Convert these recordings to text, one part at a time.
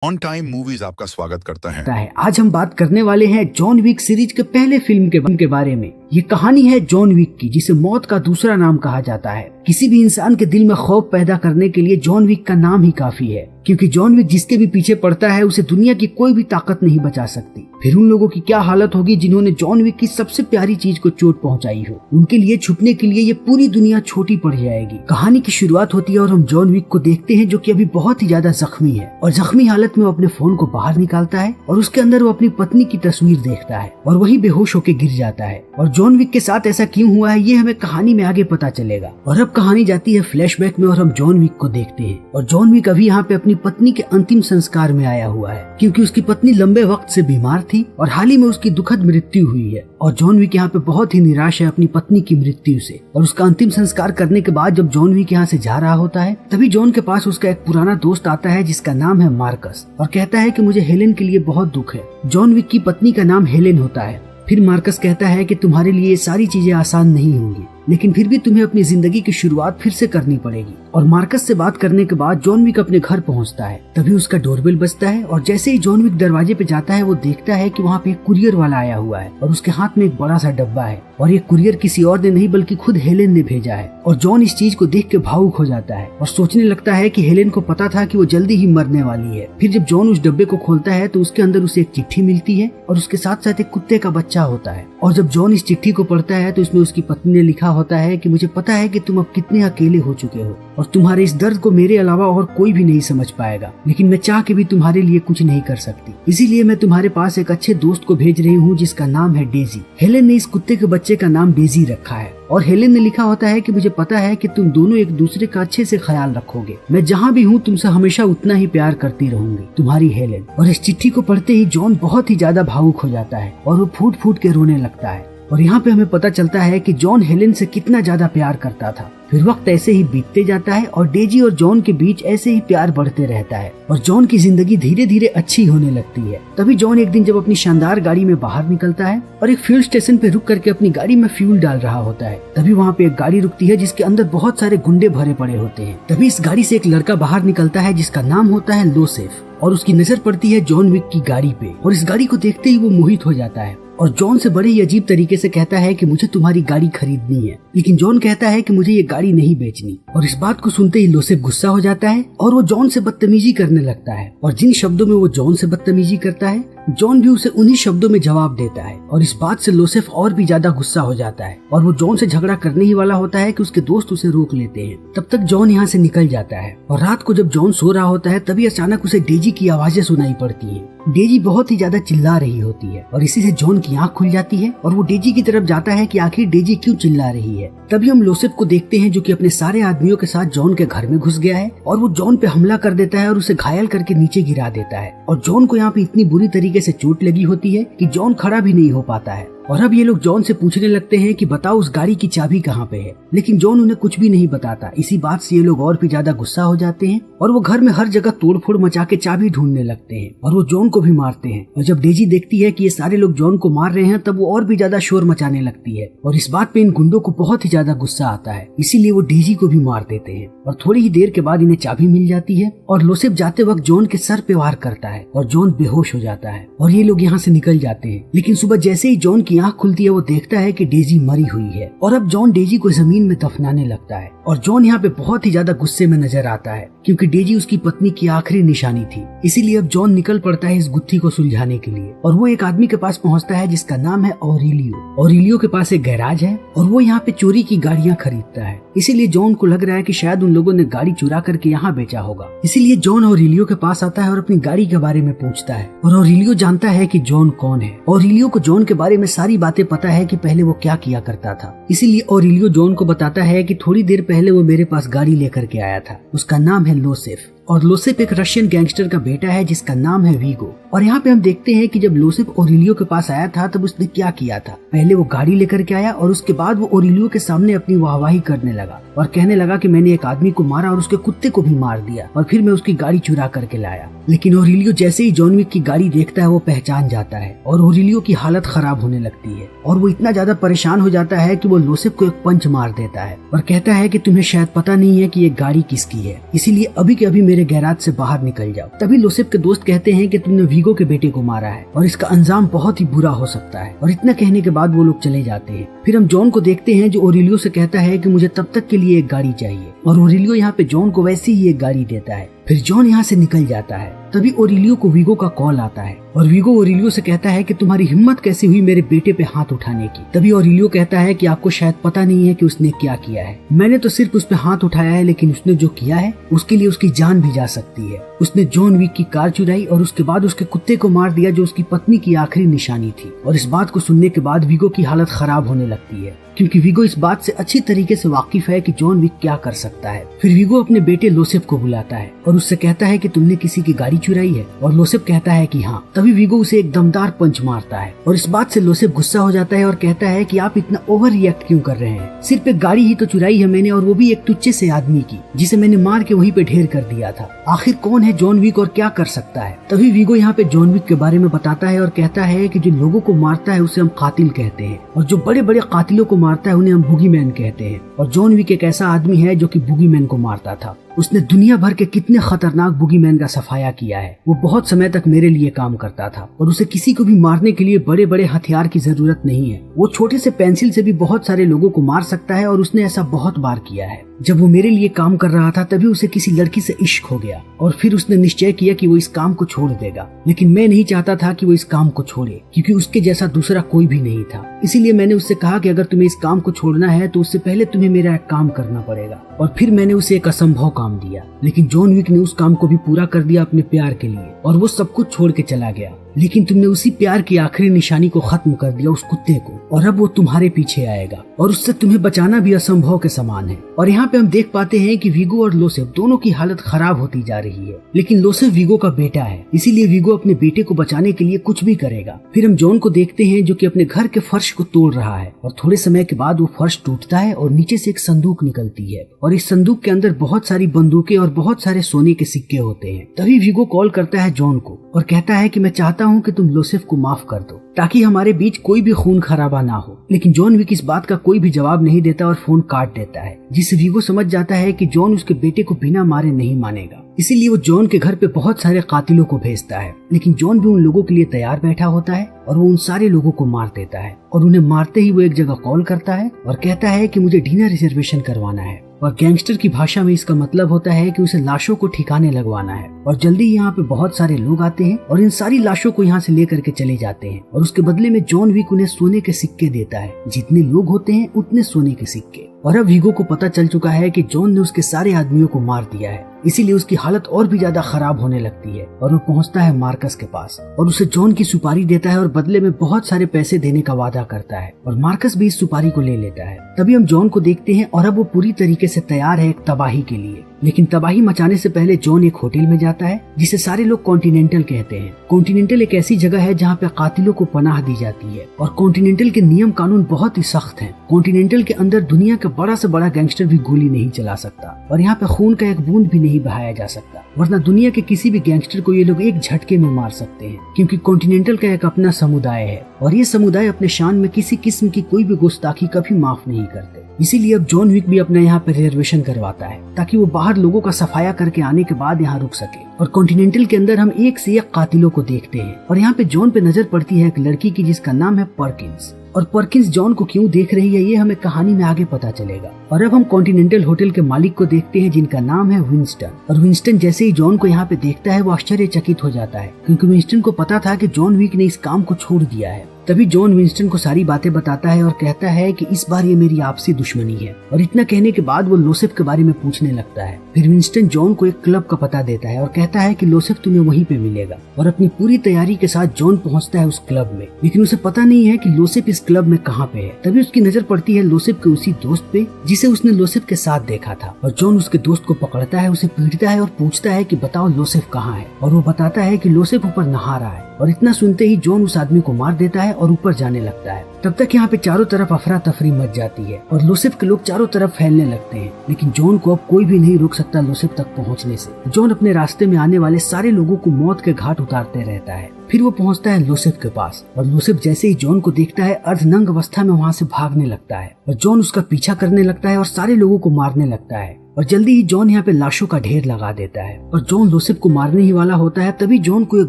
On time movies आपका स्वागत करता है। आज हम बात करने वाले हैं जॉन विक सीरीज के पहले फिल्म के बारे में। ये कहानी है जॉन विक की, जिसे मौत का दूसरा नाम कहा जाता है। किसी भी इंसान के दिल में खौफ पैदा करने के लिए जॉन विक का नाम ही काफी है, क्योंकि जॉन विक जिसके भी पीछे पड़ता है उसे दुनिया की कोई भी ताकत नहीं बचा सकती। फिर उन लोगों की क्या हालत होगी जिन्होंने जॉन विक की सबसे प्यारी चीज को चोट पहुंचाई हो। उनके लिए छुपने के लिए ये पूरी दुनिया छोटी पड़ जाएगी। कहानी की शुरुआत होती है और हम जॉन विक को देखते हैं, जो कि अभी बहुत ही ज्यादा जख्मी है और जख्मी हालत में वो अपने फोन को बाहर निकालता है और उसके अंदर वो अपनी पत्नी की तस्वीर देखता है और वही बेहोश होकर गिर जाता है। और जॉन विक के साथ ऐसा क्यों हुआ है ये हमें कहानी में आगे पता चलेगा। और अब कहानी जाती है फ्लैशबैक में और हम जॉन विक को देखते हैं। और जॉन विक अभी यहाँ पे अपनी पत्नी के अंतिम संस्कार में आया हुआ है, क्योंकि उसकी पत्नी लंबे वक्त से बीमार थी और हाल ही में उसकी दुखद मृत्यु हुई है। और जॉन विक यहाँ पे बहुत ही निराश है अपनी पत्नी की मृत्यु से। और उसका अंतिम संस्कार करने के बाद जब जॉन विक यहाँ से जा रहा होता है, तभी जॉन के पास उसका एक पुराना दोस्त आता है जिसका नाम है मार्कस, और कहता है कि मुझे हेलेन के लिए बहुत दुख है। जॉन विक की पत्नी का नाम हेलेन होता है। फिर मार्कस कहता है कि तुम्हारे लिए ये सारी चीजें आसान नहीं होंगी, लेकिन फिर भी तुम्हें अपनी जिंदगी की शुरुआत फिर से करनी पड़ेगी। और मार्कस से बात करने के बाद जॉन विक अपने घर पहुंचता है। तभी उसका डोरबेल बजता है और जैसे ही जॉन विक दरवाजे पे जाता है, वो देखता है कि वहाँ पे एक कुरियर वाला आया हुआ है और उसके हाथ में एक बड़ा सा डब्बा है। और ये कुरियर किसी और ने नहीं बल्कि खुद हेलेन ने भेजा है। और जॉन इस चीज को देख के भावुक हो जाता है और सोचने लगता है कि हेलेन को पता था कि वो जल्दी ही मरने वाली है। फिर जब जॉन उस डब्बे को खोलता है तो उसके अंदर उसे एक चिट्ठी मिलती है और उसके साथ साथ एक कुत्ते का बच्चा होता है। और जब जॉन इस चिट्ठी को पढ़ता है तो इसमें उसकी पत्नी ने लिखा होता है कि मुझे पता है कि तुम अब कितने अकेले हो चुके हो और तुम्हारे इस दर्द को मेरे अलावा और कोई भी नहीं समझ पाएगा, लेकिन मैं चाह के भी तुम्हारे लिए कुछ नहीं कर सकती। इसीलिए मैं तुम्हारे पास एक अच्छे दोस्त को भेज रही हूँ जिसका नाम है डेजी। हेलेन ने इस कुत्ते के बच्चे का नाम डेजी रखा है। और हेलेन ने लिखा होता है कि मुझे पता है कि तुम दोनों एक दूसरे का अच्छे से ख्याल रखोगे। मैं जहाँ भी हूँ तुमसे हमेशा उतना ही प्यार करती रहूंगी, तुम्हारी हेलेन। और इस चिट्ठी को पढ़ते ही जॉन बहुत ही ज्यादा भावुक हो जाता है और वो फूट फूट के रोने लगता है। और यहाँ पे हमें पता चलता है कि जॉन हेलेन से कितना ज्यादा प्यार करता था। फिर वक्त ऐसे ही बीतते जाता है और डेजी और जॉन के बीच ऐसे ही प्यार बढ़ते रहता है और जॉन की जिंदगी धीरे धीरे अच्छी होने लगती है। तभी जॉन एक दिन जब अपनी शानदार गाड़ी में बाहर निकलता है और एक फ्यूल स्टेशन पे रुक करके अपनी गाड़ी में फ्यूल डाल रहा होता है, तभी वहाँ पे एक गाड़ी रुकती है जिसके अंदर बहुत सारे गुंडे भरे पड़े होते हैं। तभी इस गाड़ी से एक लड़का बाहर निकलता है जिसका नाम होता है लोसेफ, और उसकी नजर पड़ती है जॉन विक की गाड़ी पे। और इस गाड़ी को देखते ही वो मोहित हो जाता है और जॉन से बड़े ही अजीब तरीके से कहता है कि मुझे तुम्हारी गाड़ी खरीदनी है। लेकिन जॉन कहता है कि मुझे ये गाड़ी नहीं बेचनी। और इस बात को सुनते ही लोसेफ गुस्सा हो जाता है और वो जॉन से बदतमीजी करने लगता है। और जिन शब्दों में वो जॉन से बदतमीजी करता है, जॉन भी उसे उन्हीं शब्दों में जवाब देता है। और इस बात से लोसेफ और भी ज्यादा गुस्सा हो जाता है और वो जॉन से झगड़ा करने ही वाला होता है कि उसके दोस्त उसे रोक लेते हैं। तब तक जॉन यहाँ से निकल जाता है और रात को जब जॉन सो रहा होता है तभी अचानक उसे डेजी की आवाजें सुनाई पड़ती है। डेजी बहुत ही ज्यादा चिल्ला रही होती है और इसी से जॉन की आंख खुल जाती है और वो डेजी की तरफ जाता है कि आखिर डेजी क्यों चिल्ला रही है। तभी हम लोसेफ को देखते हैं जो कि अपने सारे आदमियों के साथ जॉन के घर में घुस गया है और वो जॉन पे हमला कर देता है और उसे घायल करके नीचे गिरा देता है। और जॉन को यहाँ पे इतनी बुरी तरीके से चोट लगी होती है कि जॉन खड़ा भी नहीं हो पाता है। और अब ये लोग जॉन से पूछने लगते हैं कि बताओ उस गाड़ी की चाबी कहाँ पे है, लेकिन जॉन उन्हें कुछ भी नहीं बताता। इसी बात से ये लोग और भी ज्यादा गुस्सा हो जाते हैं और वो घर में हर जगह तोड़फोड़ मचा के चाबी ढूंढने लगते हैं और वो जॉन को भी मारते हैं। और जब डेजी देखती है कि ये सारे लोग जॉन को मार रहे हैं, तब वो और भी ज्यादा शोर मचाने लगती है और इस बात पे इन गुंडों को बहुत ही ज्यादा गुस्सा आता है। इसीलिए वो डेजी को भी मार देते हैं और थोड़ी ही देर के बाद इन्हें चाबी मिल जाती है और लोसेफ जाते वक्त जॉन के सर पे वार करता है और जॉन बेहोश हो जाता है और ये लोग यहाँ से निकल जाते हैं। लेकिन सुबह जैसे ही जॉन की आंख खुलती है, वो देखता है कि डेजी मरी हुई है और अब जॉन डेजी को जमीन में दफनाने लगता है। और जॉन यहाँ पे बहुत ही ज्यादा गुस्से में नजर आता है क्योंकि डेजी उसकी पत्नी की आखिरी निशानी थी। इसीलिए अब जॉन निकल पड़ता है इस गुत्थी को सुलझाने के लिए और वो एक आदमी के पास पहुँचता है जिसका नाम है ऑरेलियो। ऑरेलियो के पास एक गैराज है और वो यहाँ पे चोरी की गाड़ियाँ खरीदता है। इसीलिए जॉन को लग रहा है कि शायद उन लोगों ने गाड़ी चुरा करके यहाँ बेचा होगा। इसीलिए जॉन ऑरेलियो के पास आता है और अपनी गाड़ी के बारे में पूछता है और ऑरेलियो जानता है कि जॉन कौन है। ऑरेलियो को जॉन के बारे में सारी बातें पता है कि पहले वो क्या किया करता था। इसीलिए ऑरेलियो जॉन को बताता है कि थोड़ी देर पहले वो मेरे पास गाड़ी लेकर के आया था। उसका नाम है लोसेफ और लोसेफ एक रशियन गैंगस्टर का बेटा है जिसका नाम है वीगो। और यहाँ पे हम देखते हैं कि जब लोसेफ ओरिलियो के पास आया था तब उसने क्या किया था। पहले वो गाड़ी लेकर के आया और उसके बाद वो ओरिलियो के सामने अपनी वाहवाही करने लगा और कहने लगा कि मैंने एक आदमी को मारा और उसके कुत्ते को भी मार दिया और फिर मैं उसकी गाड़ी चुरा करके लाया। लेकिन ओरिलियो जैसे ही जॉन विक की गाड़ी देखता है वो पहचान जाता है और ओरिलियो की हालत खराब होने लगती है और वो इतना ज्यादा परेशान हो जाता है कि वो लोसेफ को एक पंच मार देता है और कहता है कि तुम्हें शायद पता नहीं है कि ये गाड़ी किसकी है, इसीलिए अभी के अभी मेरे गैराज से बाहर निकल जाओ। तभी लोसेफ के दोस्त कहते हैं कि तुमने वीगो के बेटे को मारा है और इसका अंजाम बहुत ही बुरा हो सकता है, और इतना कहने के बाद वो लोग चले जाते हैं। फिर हम जॉन को देखते हैं जो ओरिलियो से कहता है कि मुझे तब तक के लिए एक गाड़ी चाहिए और ओरिलियो यहाँ पे जॉन को वैसे ही एक गाड़ी देता है। फिर जॉन यहाँ से निकल जाता है। तभी ओरिलियो को वीगो का कॉल आता है और वीगो ओरिलियो से कहता है कि तुम्हारी हिम्मत कैसे हुई मेरे बेटे पे हाथ उठाने की। तभी ओरिलियो कहता है कि आपको शायद पता नहीं है कि उसने क्या किया है, मैंने तो सिर्फ उस पे हाथ उठाया है, लेकिन उसने जो किया है उसके लिए उसकी जान भी जा सकती है। उसने जॉन विक की कार चुराई और उसके बाद उसके कुत्ते को मार दिया जो उसकी पत्नी की आखिरी निशानी थी। और इस बात को सुनने के बाद वीगो की हालत खराब होने लगती है क्योंकि वीगो इस बात से अच्छी तरीके से वाकिफ है कि जॉन विक क्या कर सकता है। फिर वीगो अपने बेटे लोसेफ को बुलाता है और उससे कहता है कि तुमने किसी की गाड़ी चुराई है, और लोसेफ कहता है कि हाँ। तभी वीगो उसे एक दमदार पंच मारता है और इस बात से लोसेफ गुस्सा हो जाता है और कहता है कि आप इतना ओवर रिएक्ट क्यों कर रहे हैं, सिर्फ एक गाड़ी ही तो चुराई है मैंने, और वो भी एक तुच्चे से आदमी की जिसे मैंने मार के वहीं पे ढेर कर दिया था। आखिर कौन है जॉन विक और क्या कर सकता है। तभी वीगो यहाँ पे जॉन विक के बारे में बताता है और कहता है कि जो लोगों को मारता है उसे हम कातिल कहते हैं और जो बड़े बड़े कातिलों को मारता है उन्हें हम बूगीमैन कहते हैं। और जॉन विक एक ऐसा आदमी है जो कि बूगीमैन को मारता था। उसने दुनिया भर के कितने खतरनाक बूगीमैन का सफाया किया है। वो बहुत समय तक मेरे लिए काम करता था और उसे किसी को भी मारने के लिए बड़े बड़े हथियार की जरूरत नहीं है। वो छोटे से पेंसिल से भी बहुत सारे लोगों को मार सकता है और उसने ऐसा बहुत बार किया है। जब वो मेरे लिए काम कर रहा था तभी उसे किसी लड़की से इश्क हो गया और फिर उसने निश्चय किया कि वो इस काम को छोड़ देगा, लेकिन मैं नहीं चाहता था कि वो इस काम को छोड़े क्योंकि उसके जैसा दूसरा कोई भी नहीं था। इसीलिए मैंने उससे कहा कि अगर तुम्हें इस काम को छोड़ना है तो उससे पहले तुम्हें मेरा एक काम करना पड़ेगा, और फिर मैंने उसे एक असंभव काम दिया। लेकिन जॉन विक ने उस काम को भी पूरा कर दिया अपने प्यार के लिए और वो सब कुछ छोड़ के चला गया। लेकिन तुमने उसी प्यार की आखिरी निशानी को खत्म कर दिया, उस कुत्ते को, और अब वो तुम्हारे पीछे आएगा और उससे तुम्हें बचाना भी असंभव के समान है। और यहाँ पे हम देख पाते हैं कि वीगो और लोसेफ दोनों की हालत खराब होती जा रही है, लेकिन लोसेफ वीगो का बेटा है, इसीलिए वीगो अपने बेटे को बचाने के लिए कुछ भी करेगा। फिर हम जॉन को देखते हैं जो कि अपने घर के फर्श को तोड़ रहा है और थोड़े समय के बाद वो फर्श टूटता है और नीचे से एक संदूक निकलती है और इस संदूक के अंदर बहुत सारी बंदूकें और बहुत सारे सोने के सिक्के होते हैं। तभी वीगो कॉल करता है जॉन को और कहता है कि मैं चाहता हूँ कि तुम लोसेफ को माफ कर दो ताकि हमारे बीच कोई भी खून खराबा ना हो। लेकिन जॉन विक इस बात का कोई भी जवाब नहीं देता और फोन काट देता है, जिससे वीगो समझ जाता है कि जॉन उसके बेटे को बिना मारे नहीं मानेगा। इसीलिए वो जॉन के घर पे बहुत सारे कातिलों को भेजता है, लेकिन जॉन भी उन लोगों के लिए तैयार बैठा होता है और वो उन सारे लोगों को मार देता है। और उन्हें मारते ही वो एक जगह कॉल करता है और कहता है कि मुझे डिनर रिजर्वेशन करवाना है, और गैंगस्टर की भाषा में इसका मतलब होता है कि उसे लाशों को ठिकाने लगवाना है। और जल्दी ही यहाँ पे बहुत सारे लोग आते हैं और इन सारी लाशों को यहाँ से लेकर के चले जाते हैं और उसके बदले में जॉन विक उन्हें सोने के सिक्के देता है। जितने लोग होते हैं उतने सोने के सिक्के। और अब वीगो को पता चल चुका है कि जॉन ने उसके सारे आदमियों को मार दिया है, इसीलिए उसकी हालत और भी ज्यादा खराब होने लगती है और वो पहुंचता है मार्कस के पास और उसे जॉन की सुपारी देता है और बदले में बहुत सारे पैसे देने का वादा करता है और मार्कस भी इस सुपारी को ले लेता है। तभी हम जॉन को देखते हैं और अब वो पूरी तरीके से तैयार है एक तबाही के लिए। लेकिन तबाही मचाने से पहले जॉन एक होटल में जाता है जिसे सारे लोग कॉन्टिनेंटल कहते हैं। कॉन्टिनेंटल एक ऐसी जगह है जहाँ पे कातिलों को पनाह दी जाती है और कॉन्टिनेंटल के नियम कानून बहुत ही सख्त हैं। कॉन्टिनेंटल के अंदर दुनिया का बड़ा से बड़ा गैंगस्टर भी गोली नहीं चला सकता और यहाँ पे खून का एक बूंद भी नहीं बहाया जा सकता, वरना दुनिया के किसी भी गैंगस्टर को ये लोग एक झटके में मार सकते हैं, क्योंकि कॉन्टिनेंटल का एक अपना समुदाय है और ये समुदाय अपने शान में किसी किस्म की कोई भी गुस्ताखी कभी माफ नहीं करते। इसीलिए अब जॉन विक भी अपना यहाँ पे रिजर्वेशन करवाता है ताकि वो बाहर लोगों का सफाया करके आने के बाद यहाँ रुक सके। और कॉन्टिनेंटल के अंदर हम एक से एक कातिलों को देखते हैं और यहाँ पे जॉन पे नजर पड़ती है एक लड़की की जिसका नाम है पर्किंस। और पर्किंस जॉन को क्यों देख रही है ये हमें कहानी में आगे पता चलेगा। और अब हम कॉन्टिनेंटल होटल के मालिक को देखते हैं जिनका नाम है विंस्टन। और विंस्टन जैसे ही जॉन को यहाँ पे देखता है वो आश्चर्यचकित हो जाता है, क्योंकि विंस्टन को पता था कि जॉन विक ने इस काम को छोड़ दिया है। तभी जॉन विंस्टन को सारी बातें बताता है और कहता है कि इस बार ये मेरी आपसी दुश्मनी है। और इतना कहने के बाद वो लोसेफ के बारे में पूछने लगता है। फिर विंस्टन जॉन को एक क्लब का पता देता है और कहता है कि लोसेफ तुम्हें वहीं पे मिलेगा। और अपनी पूरी तैयारी के साथ जॉन पहुंचता है उस क्लब में, लेकिन उसे पता नहीं है कि लोसेफ इस क्लब में कहाँ पे है। तभी उसकी नजर पड़ती है लोसेफ के उसी दोस्त पे जिसे उसने लोसेफ के साथ देखा था। और जॉन उसके दोस्त को पकड़ता है, उसे पीटता है और पूछता है कि बताओ लोसेफ कहाँ है। और वो बताता है कि लोसेफ ऊपर नहा रहा है। और इतना सुनते ही जॉन उस आदमी को मार देता है और ऊपर जाने लगता है। तब तक यहाँ पे चारों तरफ अफरा तफरी मच जाती है और लोसेफ के लोग चारों तरफ फैलने लगते हैं, लेकिन जॉन को अब कोई भी नहीं रोक सकता लोसेफ तक पहुँचने से। जॉन अपने रास्ते में आने वाले सारे लोगों को मौत के घाट उतारते रहता है। फिर वो पहुंचता है लोसेफ के पास और लोसेफ जैसे ही जॉन को देखता है अर्धनंग अवस्था में वहाँ से भागने लगता है और जॉन उसका पीछा करने लगता है और सारे लोगों को मारने लगता है। और जल्दी ही जॉन यहाँ पे लाशों का ढेर लगा देता है और जॉन लोसेफ को मारने ही वाला होता है। तभी जॉन को एक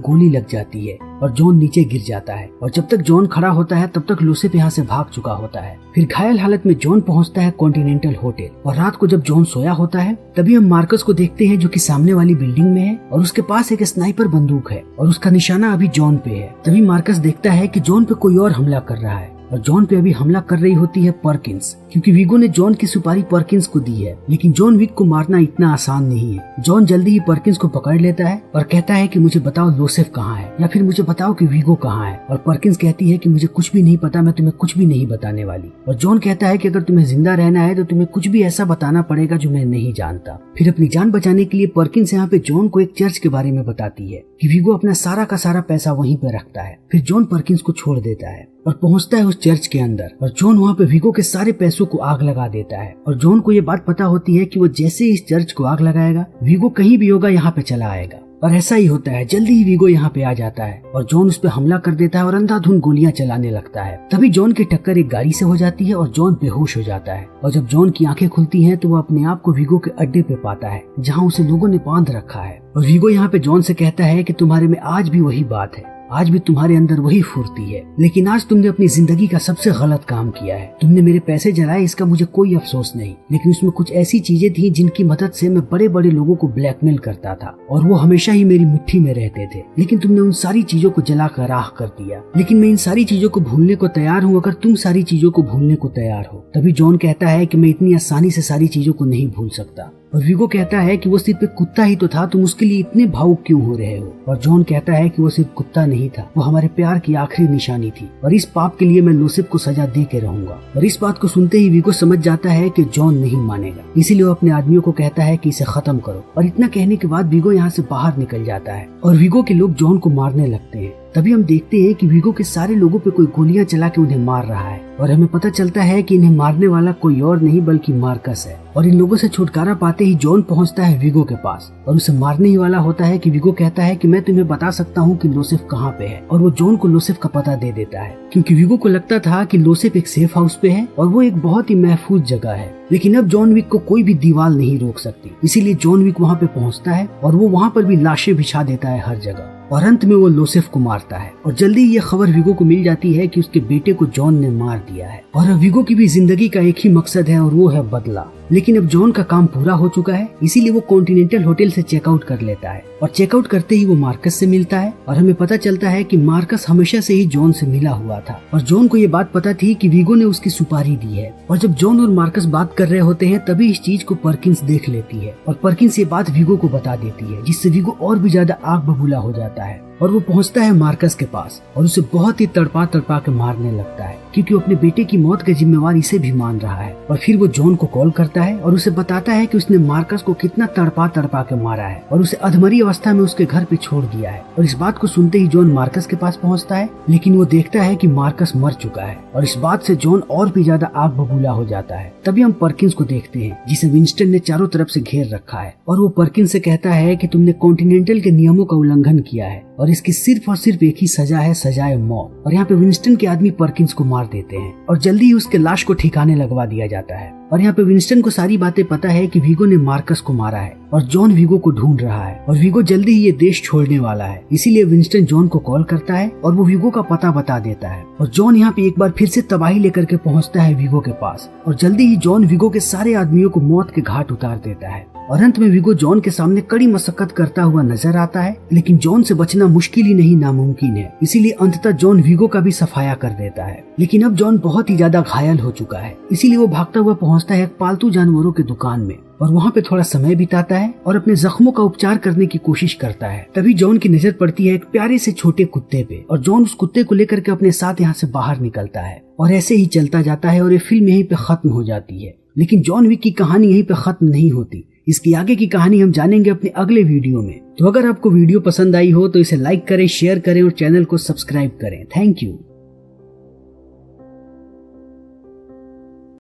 गोली लग जाती है और जॉन नीचे गिर जाता है। और जब तक जॉन खड़ा होता है तब तक लोसेफ यहाँ से भाग चुका होता है। फिर घायल हालत में जॉन पहुँचता है कॉन्टिनेंटल होटल और रात को जब जॉन सोया होता है तभी हम मार्कस को देखते हैं जो कि सामने वाली बिल्डिंग में है और उसके पास एक स्नाइपर बंदूक है और उसका निशाना अभी जॉन पे है। तभी मार्कस देखता है कि जॉन पे कोई और हमला कर रहा है और जॉन पे अभी हमला कर रही होती है पर्किंस, क्योंकि वीगो ने जॉन की सुपारी पर्किंस को दी है। लेकिन जॉन विक को मारना इतना आसान नहीं है। जॉन जल्दी ही पर्किंस को पकड़ लेता है और कहता है कि मुझे बताओ लोसेफ कहाँ है या फिर मुझे बताओ कि वीगो कहाँ है। और पर्किंस कहती है कि मुझे कुछ भी नहीं पता, मैं तुम्हें कुछ भी नहीं बताने वाली। और जॉन कहता है कि अगर तुम्हें जिंदा रहना है तो तुम्हें कुछ भी ऐसा बताना पड़ेगा जो मैं नहीं जानता। फिर अपनी जान बचाने के लिए पर्किंस यहाँ पे जॉन को एक चर्च के बारे में बताती है कि वीगो अपना सारा का सारा पैसा वहीं पे रखता है। फिर जॉन पर्किंस को छोड़ देता है और पहुंचता है उस चर्च के अंदर और जॉन वहाँ पे वीगो के सारे पैसों को आग लगा देता है। और जॉन को ये बात पता होती है कि वो जैसे ही इस चर्च को आग लगाएगा वीगो कहीं भी होगा यहाँ पे चला आएगा। और ऐसा ही होता है। जल्दी ही वीगो यहाँ पे आ जाता है और जॉन उस पे हमला कर देता है और अंधाधुंध गोलियां चलाने लगता है। तभी जॉन की टक्कर एक गाड़ी से हो जाती है और जॉन बेहोश हो जाता है। और जब जॉन की आंखें खुलती हैं तो वो अपने आप को वीगो के अड्डे पे पाता है जहाँ उसे लोगों ने बांध रखा है। और वीगो यहाँ पे जॉन से कहता है कि तुम्हारे में आज भी वही बात है, आज भी तुम्हारे अंदर वही फुर्ती है, लेकिन आज तुमने अपनी जिंदगी का सबसे गलत काम किया है। तुमने मेरे पैसे जलाए, इसका मुझे कोई अफसोस नहीं, लेकिन उसमें कुछ ऐसी चीजें थी जिनकी मदद से मैं बड़े बड़े लोगों को ब्लैकमेल करता था और वो हमेशा ही मेरी मुट्ठी में रहते थे। लेकिन तुमने उन सारी चीजों को जलाकर राख कर दिया। लेकिन मैं इन सारी चीजों को भूलने को तैयार हूँ अगर तुम सारी चीजों को भूलने को तैयार हो। तभी जॉन कहता है कि मैं इतनी आसानी से सारी चीजों को नहीं भूल सकता। और वीगो कहता है कि वो सिर्फ एक कुत्ता ही तो था, तुम उसके लिए इतने भावुक क्यों हो रहे हो। और जॉन कहता है कि वो सिर्फ कुत्ता नहीं था, वो हमारे प्यार की आखिरी निशानी थी और इस पाप के लिए मैं लोसेफ को सजा दे के रहूंगा। और इस बात को सुनते ही वीगो समझ जाता है कि जॉन नहीं मानेगा, इसीलिए वो अपने आदमियों को कहता है कि इसे खत्म करो। और इतना कहने के बाद वीगो यहाँ से बाहर निकल जाता है और वीगो के लोग जॉन को मारने लगते हैं। तभी हम देखते हैं कि वीगो के सारे लोगों पे कोई गोलियां चला के उन्हें मार रहा है और हमें पता चलता है कि इन्हें मारने वाला कोई और नहीं बल्कि मार्कस है। और इन लोगों से छुटकारा पाते ही जॉन पहुंचता है वीगो के पास और उसे मारने ही वाला होता है कि वीगो कहता है कि मैं तुम्हें बता सकता हूँ कि लोसेफ कहाँ पे है। और वो जॉन को लोसेफ का पता दे देता है, क्योंकि वीगो को लगता था कि लोसेफ एक सेफ हाउस पे है और वो एक बहुत ही महफूज जगह है। लेकिन अब जॉन विक को कोई भी दीवार नहीं रोक सकती, इसीलिए जॉन विक वहाँ पे पहुँचता है और वो वहाँ पर भी लाशें बिछा देता है हर जगह और अंत में वो लोसेफ को मारता है। और जल्दी ये खबर वीगो को मिल जाती है कि उसके बेटे को जॉन ने मार दिया है। और अब वीगो की भी जिंदगी का एक ही मकसद है और वो है बदला। लेकिन अब जॉन का काम पूरा हो चुका है, इसीलिए वो कॉन्टिनेंटल होटल से चेकआउट कर लेता है और चेकआउट करते ही वो मार्कस से मिलता है और हमें पता चलता है कि मार्कस हमेशा से ही जॉन से मिला हुआ था और जॉन को ये बात पता थी कि वीगो ने उसकी सुपारी दी है। और जब जॉन और मार्कस बात कर रहे होते हैं तभी इस चीज को पर्किंस देख लेती है और पर्किंस ये बात वीगो को बता देती है, जिससे वीगो और भी ज्यादा आग बबूला हो जाता है और वो पहुंचता है मार्कस के पास और उसे बहुत ही तड़पा तड़पा के मारने लगता है, क्योंकि वो अपने बेटे की मौत का जिम्मेवार इसे भी मान रहा है। और फिर वो जॉन को कॉल करता है और उसे बताता है कि उसने मार्कस को कितना तड़पा तड़पा के मारा है और उसे अधमरी अवस्था में उसके घर पे छोड़ दिया है। और इस बात को सुनते ही जॉन मार्कस के पास पहुंचता है, लेकिन वो देखता है कि मार्कस मर चुका है और इस बात से जॉन और भी ज्यादा आग बबूला हो जाता है। तभी हम पर्किंस को देखते हैं जिसे विंस्टन ने चारों तरफ से घेर रखा है और वो पर्किंस से कहता है कि तुमने कॉन्टिनेंटल के नियमों का उल्लंघन किया है और इसकी सिर्फ और सिर्फ एक ही सजा है, सजाए मौत। और यहाँ पे विंस्टन के आदमी पर्किंस को मार देते हैं और जल्दी ही उसके लाश को ठिकाने लगवा दिया जाता है। और यहाँ पे विंस्टन को सारी बातें पता है कि वीगो ने मार्कस को मारा है, और जॉन वीगो को ढूंढ रहा है और वीगो जल्दी ही ये देश छोड़ने वाला है। इसीलिए विंस्टन जॉन को कॉल करता है और वो वीगो का पता बता देता है और जॉन यहाँ पे एक बार फिर से तबाही लेकर के पहुँचता है वीगो के पास और जल्दी ही जॉन वीगो के सारे आदमियों को मौत के घाट उतार देता है और अंत में वीगो जॉन के सामने कड़ी मशक्कत करता हुआ नजर आता है, लेकिन जॉन से बचना मुश्किल ही नहीं नामुमकिन है। इसीलिए अंततः जॉन वीगो का भी सफाया कर देता है। लेकिन अब जॉन बहुत ही ज्यादा घायल हो चुका है, इसीलिए वो भागता हुआ पहुंचता है एक पालतू जानवरों की दुकान में और वहाँ पे थोड़ा समय बिताता है और अपने जख्मों का उपचार करने की कोशिश करता है। तभी जॉन की नजर पड़ती है एक प्यारे से छोटे कुत्ते पे और जॉन उस कुत्ते को लेकर के अपने साथ यहाँ से बाहर निकलता है और ऐसे ही चलता जाता है और ये फिल्म यहीं पे खत्म हो जाती है। लेकिन जॉन विक की कहानी यहीं पे खत्म नहीं होती, इसकी आगे की कहानी हम जानेंगे अपने अगले वीडियो में। तो अगर आपको वीडियो पसंद आई हो तो इसे लाइक करें, शेयर करें और चैनल को सब्सक्राइब करें। Thank you.